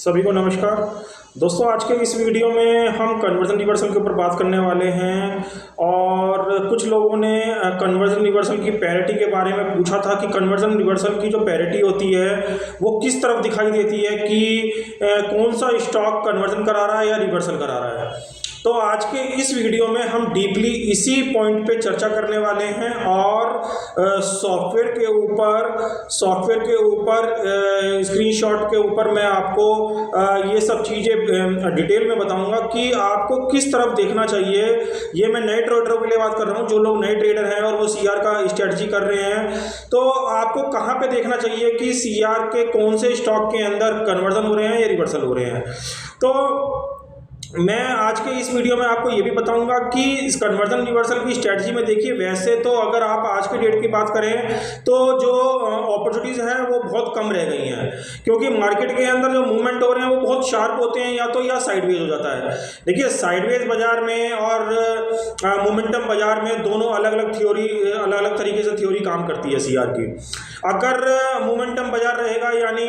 सभी को नमस्कार दोस्तों। आज के इस वीडियो में हम कन्वर्जन रिवर्सल के ऊपर बात करने वाले हैं और कुछ लोगों ने कन्वर्जन रिवर्सल की पैरिटी के बारे में पूछा था कि कन्वर्जन रिवर्सल की जो पैरिटी होती है वो किस तरफ दिखाई देती है कि कौन सा स्टॉक कन्वर्जन करा रहा है या रिवर्सल करा रहा है। तो आज के इस वीडियो में हम डीपली इसी पॉइंट पे चर्चा करने वाले हैं और सॉफ्टवेयर के ऊपर स्क्रीनशॉट के ऊपर मैं आपको ये सब चीज़ें डिटेल में बताऊंगा कि आपको किस तरफ देखना चाहिए। ये मैं नए ट्रेडरों के लिए बात कर रहा हूँ, जो लोग नए ट्रेडर हैं और वो सीआर का स्ट्रेटजी कर रहे हैं, तो आपको कहाँ पे देखना चाहिए कि सीआर के कौन से स्टॉक के अंदर कन्वर्जन हो रहे हैं या रिवर्सल हो रहे हैं। तो मैं आज के इस वीडियो में आपको ये भी बताऊंगा कि इस कन्वर्जन रिवर्सल की स्ट्रेटजी में देखिए, वैसे तो अगर आप आज के डेट की बात करें तो जो अपॉर्चुनिटीज़ हैं वो बहुत कम रह गई हैं, क्योंकि मार्केट के अंदर जो मूवमेंट हो रहे हैं वो बहुत शार्प होते हैं, या साइडवेज हो जाता है। देखिए, साइडवेज बाजार में और मोमेंटम बाजार में दोनों अलग अलग तरीके से थ्योरी काम करती है सीआर की। अगर मोमेंटम बाजार रहेगा, यानी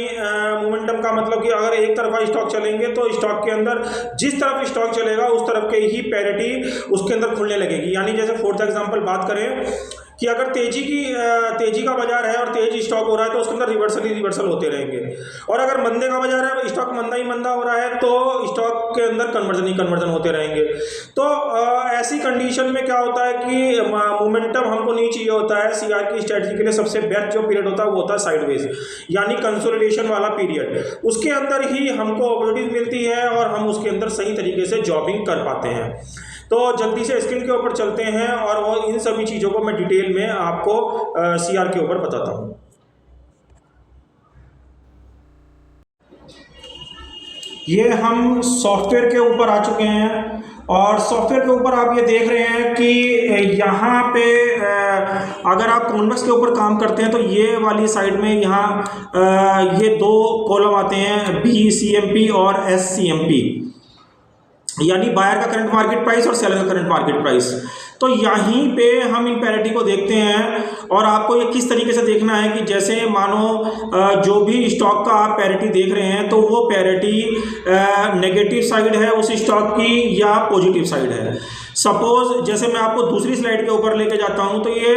मोमेंटम का मतलब कि अगर एक तरफा स्टॉक चलेंगे तो स्टॉक के अंदर जिस तरफ स्टॉक चलेगा उस तरफ के ही पैरिटी उसके अंदर खुलने लगेगी। यानी जैसे फॉर एग्जांपल बात करें कि अगर तेजी का बाजार है और तेज स्टॉक हो रहा है तो उसके अंदर रिवर्सल होते रहेंगे, और अगर मंदे का बाजार है, स्टॉक मंदा हो रहा है, तो स्टॉक के अंदर कन्वर्जन होते रहेंगे। तो ऐसी कंडीशन में क्या होता है कि मोमेंटम हमको नहीं चाहिए होता है। सीआर की स्ट्रेटजी के लिए सबसे बेस्ट जो पीरियड होता है वो होता है साइडवेज, यानी कंसोलिडेशन वाला पीरियड। उसके अंदर ही हमको अपॉर्चुनिटीज मिलती है और हम उसके अंदर सही तरीके से जॉबिंग कर पाते हैं। तो जल्दी से स्क्रीन के ऊपर चलते हैं और वो इन सभी चीज़ों को मैं डिटेल में आपको सीआर के ऊपर बताता हूँ। ये हम सॉफ्टवेयर के ऊपर आ चुके हैं और सॉफ्टवेयर के ऊपर आप ये देख रहे हैं कि यहाँ पे अगर आप कॉन्वेक्स के ऊपर काम करते हैं तो ये वाली साइड में यहाँ ये दो कॉलम आते हैं, BCMP और SCMP, यानी बायर का करंट मार्केट प्राइस और सेलर का करंट मार्केट प्राइस। तो यहीं पे हम इन पैरिटी को देखते हैं और आपको ये किस तरीके से देखना है कि जैसे मानो जो भी स्टॉक का आप पैरिटी देख रहे हैं तो वो पैरिटी नेगेटिव साइड है उस स्टॉक की या पॉजिटिव साइड है। सपोज जैसे मैं आपको दूसरी स्लाइड के ऊपर लेके जाता हूं, तो ये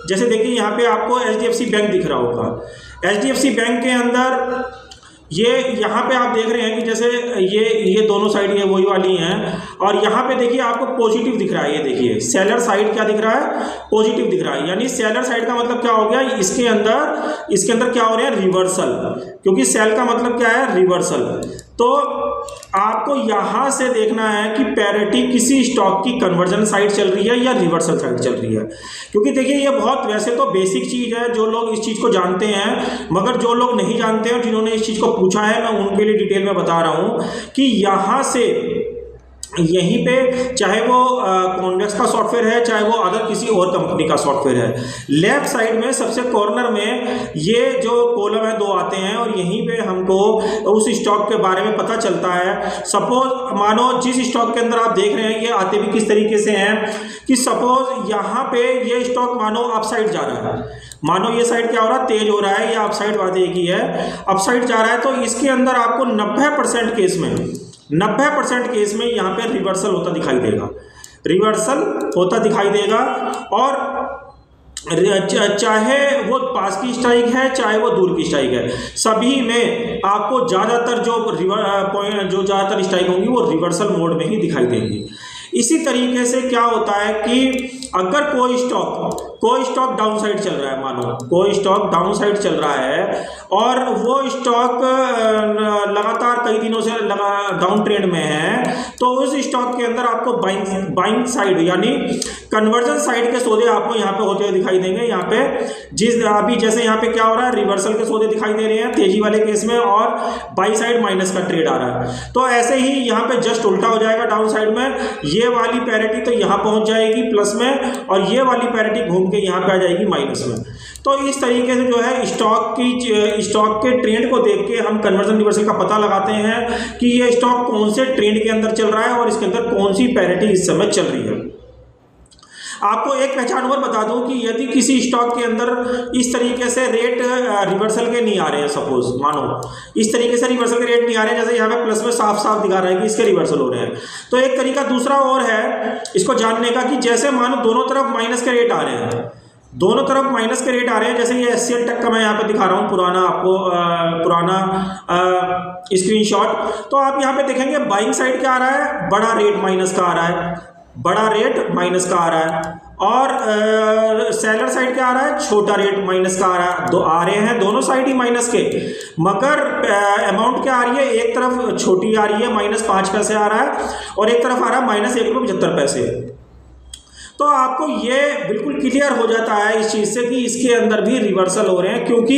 जैसे देखिए यहाँ पे आपको HDFC बैंक दिख रहा होगा। HDFC बैंक के अंदर ये यहाँ पे आप देख रहे हैं कि जैसे ये दोनों साइड ये वही वाली हैं और यहाँ पे देखिए आपको पॉजिटिव दिख रहा है। ये देखिए सेलर साइड क्या दिख रहा है, पॉजिटिव दिख रहा है। यानी सेलर साइड का मतलब क्या हो गया, इसके अंदर क्या हो रहा है, रिवर्सल, क्योंकि सेल का मतलब क्या है, रिवर्सल। तो आपको यहाँ से देखना है कि पैरिटी किसी स्टॉक की कन्वर्जन साइड चल रही है या रिवर्सल साइड चल रही है, क्योंकि देखिए ये बहुत वैसे तो बेसिक चीज़ है, जो लोग इस चीज़ को जानते हैं, मगर जो लोग नहीं जानते हैं, जिन्होंने इस चीज़ को पूछा है, मैं उनके लिए डिटेल में बता रहा हूँ कि यहाँ से यहीं पे चाहे वो कॉन्वेक्स का सॉफ्टवेयर है, चाहे वो अदर किसी और कंपनी का सॉफ्टवेयर है, लेफ्ट साइड में सबसे कॉर्नर में ये जो कॉलम है दो आते हैं और यहीं पे हमको उस स्टॉक के बारे में पता चलता है। सपोज मानो जिस स्टॉक के अंदर आप देख रहे हैं, ये आते भी किस तरीके से हैं कि सपोज यहाँ पे ये स्टॉक मानो अपसाइड जा रहा है, मानो ये साइड क्या हो रहा है, तेज हो रहा है, या अपसाइड बात एक ही है, अपसाइड जा रहा है, तो इसके अंदर आपको 90% केस में 90% केस में यहाँ पे रिवर्सल होता दिखाई देगा। और चाहे वो पास की स्ट्राइक है चाहे वो दूर की स्ट्राइक है, सभी में आपको ज़्यादातर जो ज़्यादातर स्ट्राइक होंगी वो रिवर्सल मोड में ही दिखाई देंगी। इसी तरीके से क्या होता है कि अगर कोई स्टॉक डाउन साइड चल रहा है, मानो कोई स्टॉक डाउन साइड चल रहा है और वो स्टॉक लगातार कई दिनों से डाउन ट्रेंड में है, तो उस स्टॉक के अंदर आपको बाइंग साइड यानी कन्वर्जन साइड के सौदे आपको यहाँ पे होते हुए दिखाई देंगे। यहाँ पे अभी जैसे यहाँ पे क्या हो रहा है, रिवर्सल के सौदे दिखाई दे रहे हैं तेजी वाले केस में और बाई साइड माइनस का ट्रेड आ रहा है। तो ऐसे ही यहाँ पे जस्ट उल्टा हो जाएगा, डाउन साइड में ये वाली पैरिटी तो यहाँ पहुंच जाएगी प्लस में और ये वाली पैरिटी घूम के यहाँ पे आ जाएगी माइनस में। तो इस तरीके से जो है स्टॉक के ट्रेंड को देख के हम कन्वर्जन रिवर्सल का पता लगाते हैं कि ये स्टॉक कौन से ट्रेंड के अंदर चल रहा है और इसके अंदर कौन सी पैरिटी इस समय चल रही है। आपको एक पहचान और बता दूं कि यदि किसी स्टॉक के अंदर इस तरीके से रेट रिवर्सल के नहीं आ रहे हैं, सपोज मानो इस तरीके से रिवर्सल के रेट नहीं आ रहे हैं, जैसे यहाँ पे प्लस में साफ साफ दिखा रहा है कि इसके रिवर्सल हो रहे हैं, तो एक तरीका दूसरा और है इसको जानने का कि जैसे मानो दोनों तरफ माइनस के रेट आ रहे हैं, दोनों तरफ माइनस के रेट आ रहे हैं, जैसे ये SCL टेक का मैं यहाँ पे दिखा रहा हूँ पुराना आपको पुराना स्क्रीनशॉट, तो आप यहाँ पे देखेंगे बाइंग साइड क्या आ रहा है, बड़ा रेट माइनस का आ रहा है, बड़ा रेट माइनस का आ रहा है, और सेलर साइड क्या आ रहा है, छोटा रेट माइनस का आ रहा है, दो आ रहे हैं दोनों साइड ही माइनस के, मगर अमाउंट क्या आ रही है, एक तरफ छोटी आ रही है -5 पैसे आ रहा है और एक तरफ आ रहा है -1.75 तो आपको ये बिल्कुल क्लियर हो जाता है इस चीज़ से कि इसके अंदर भी रिवर्सल हो रहे हैं, क्योंकि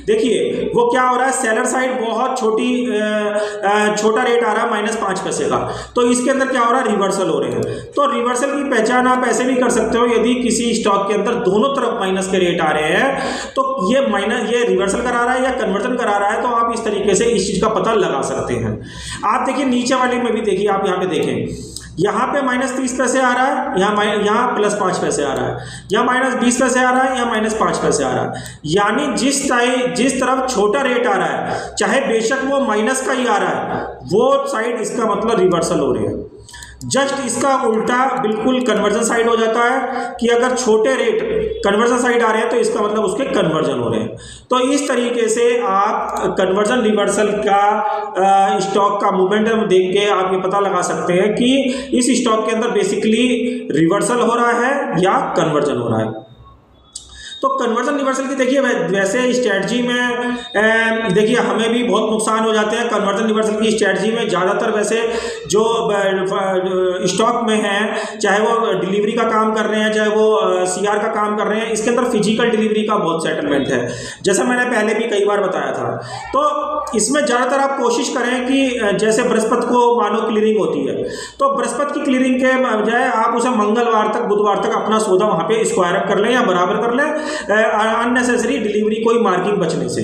देखिए वो क्या हो रहा है, सेलर साइड बहुत छोटा रेट आ रहा है -5 पैसे का, तो इसके अंदर क्या हो रहा है, रिवर्सल हो रहे हैं। तो रिवर्सल की पहचान आप ऐसे भी कर सकते हो, यदि किसी स्टॉक के अंदर दोनों तरफ माइनस के रेट आ रहे हैं तो ये रिवर्सल करा रहा है या कन्वर्जन करा रहा है, तो आप इस तरीके से इस चीज़ का पता लगा सकते हैं। आप देखिए नीचे वाले में भी देखिए, आप यहाँ पे देखें, यहाँ पे -30 पैसे आ रहा है, यहाँ +5 पैसे आ रहा है, यहाँ -20 पैसे आ रहा है, यहाँ -5 पैसे आ रहा है, यानी जिस तरफ छोटा रेट आ रहा है, चाहे बेशक वो माइनस का ही आ रहा है, वो साइड इसका मतलब रिवर्सल हो रही है। जस्ट इसका उल्टा बिल्कुल कन्वर्जन साइड हो जाता है कि अगर छोटे रेट कन्वर्जन साइड आ रहे हैं तो इसका मतलब उसके कन्वर्जन हो रहे हैं। तो इस तरीके से आप कन्वर्जन रिवर्सल का स्टॉक का मोमेंटम देख के आप ये पता लगा सकते हैं कि इस स्टॉक के अंदर बेसिकली रिवर्सल हो रहा है या कन्वर्जन हो रहा है। तो कन्वर्जन रिवर्सल की देखिए वैसे स्ट्रैटेजी में देखिए हमें भी बहुत नुकसान हो जाते हैं कन्वर्जन रिवर्सल की स्ट्रैटेजी में। ज़्यादातर वैसे जो स्टॉक में हैं, चाहे वो डिलीवरी का काम कर रहे हैं, चाहे वो CR का काम कर रहे हैं, इसके अंदर फिजिकल डिलीवरी का बहुत सेटलमेंट है, जैसा मैंने पहले भी कई बार बताया था। तो इसमें ज़्यादातर आप कोशिश करें कि जैसे बृहस्पति को मानो क्लियरिंग होती है, तो बृहस्पति की क्लियरिंग के बजाय आप उसे मंगलवार तक बुधवार तक अपना सौदा वहाँ पे स्क्वायर अप कर लें या बराबर कर लें, अननेसेसरी डिलीवरी कोई मार्किंग बचने से।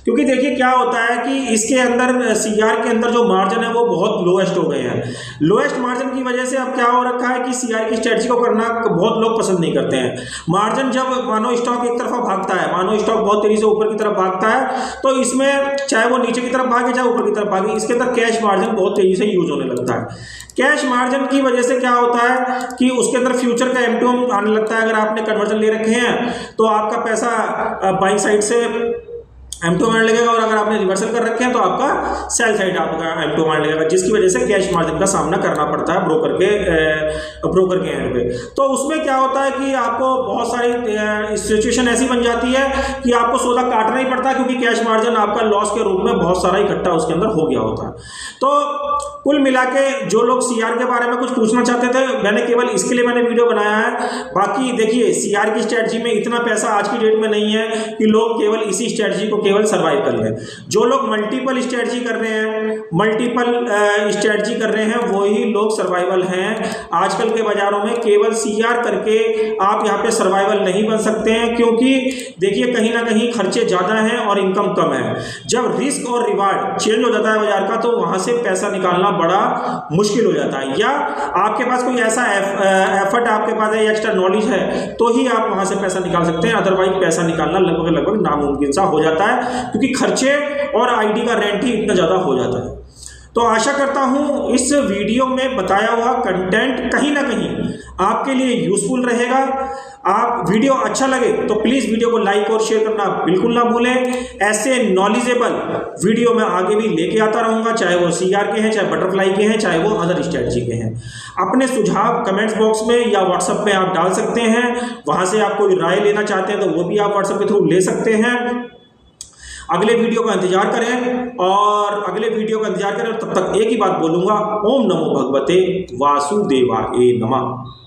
क्योंकि देखिए क्या होता है कि इसके अंदर CR के अंदर जो मार्जिन है वो बहुत लोएस्ट हो गए हैं। लोएस्ट मार्जिन की वजह से अब क्या हो रखा है कि CR की स्ट्रेटजी को करना बहुत लोग पसंद नहीं करते हैं। मार्जिन जब मानो स्टॉक एक तरफा भागता है, मानो स्टॉक बहुत तेजी से ऊपर की तरफ भागता है, तो इसमें चाहे वो नीचे की तरफ भागे चाहे ऊपर की तरफ भागे, इसके अंदर कैश मार्जिन बहुत तेजी से यूज होने लगता है। कैश मार्जिन की वजह से क्या होता है कि उसके अंदर फ्यूचर का M2M आने लगता है। अगर आपने कन्वर्जन ले रखे हैं तो आपका पैसा बाइंग साइड से M2M आने लगेगा, और अगर आपने रिवर्सल कर रखे हैं तो आपका सेल साइड आपका M2M आने लगेगा, जिसकी वजह से कैश मार्जिन का सामना करना पड़ता है ब्रोकर के एंड पे। तो उसमें क्या होता है कि आपको बहुत सारी सिचुएशन ऐसी बन जाती है कि आपको सौदा काटना ही पड़ता है, क्योंकि कैश मार्जिन आपका लॉस के रूप में बहुत सारा इकट्ठा उसके अंदर हो गया होता है। तो कुल मिला के जो लोग CR के बारे में कुछ पूछना चाहते थे, मैंने केवल इसके लिए मैंने वीडियो बनाया है। बाकी देखिए CR की स्ट्रेटजी में इतना पैसा आज की डेट में नहीं है कि लोग केवल इसी स्ट्रेटजी को केवल सर्वाइव कर लें। जो लोग मल्टीपल स्ट्रेटजी कर रहे हैं वही लोग सर्वाइवल हैं। आजकल के बाजारों में केवल CR करके आप यहाँ पे सर्वाइवल नहीं बन सकते हैं, क्योंकि देखिए कहीं ना कहीं खर्चे ज़्यादा हैं और इनकम कम है। जब रिस्क और रिवार्ड चेंज हो जाता है बाजार का, तो वहाँ से पैसा निकालना बड़ा मुश्किल हो जाता है, या आपके पास कोई ऐसा एफर्ट आपके पास है, एक्स्ट्रा नॉलेज है, तो ही आप वहाँ से पैसा निकाल सकते हैं। अदरवाइज पैसा निकालना लगभग नामुमकिन सा हो जाता है, क्योंकि खर्चे और ID का रेंट ही इतना ज़्यादा हो जाता है। तो आशा करता हूँ इस वीडियो में बताया हुआ कंटेंट कहीं ना कहीं आपके लिए यूजफुल रहेगा। आप वीडियो अच्छा लगे तो प्लीज़ वीडियो को लाइक और शेयर करना बिल्कुल ना भूलें। ऐसे नॉलेजेबल वीडियो मैं आगे भी लेके आता रहूँगा, चाहे वो CR के हैं, चाहे बटरफ्लाई के हैं, चाहे वो अदर स्ट्रेटजी के हैं। अपने सुझाव कमेंट्स बॉक्स में या व्हाट्सएप में आप डाल सकते हैं। वहाँ से आप कोई राय लेना चाहते हैं तो वो भी आप व्हाट्सएप के थ्रू ले सकते हैं। अगले वीडियो का इंतजार करें, और अगले वीडियो का इंतजार करें, और तब तक एक ही बात बोलूँगा, ओम नमो भगवते वासुदेवाय नमः।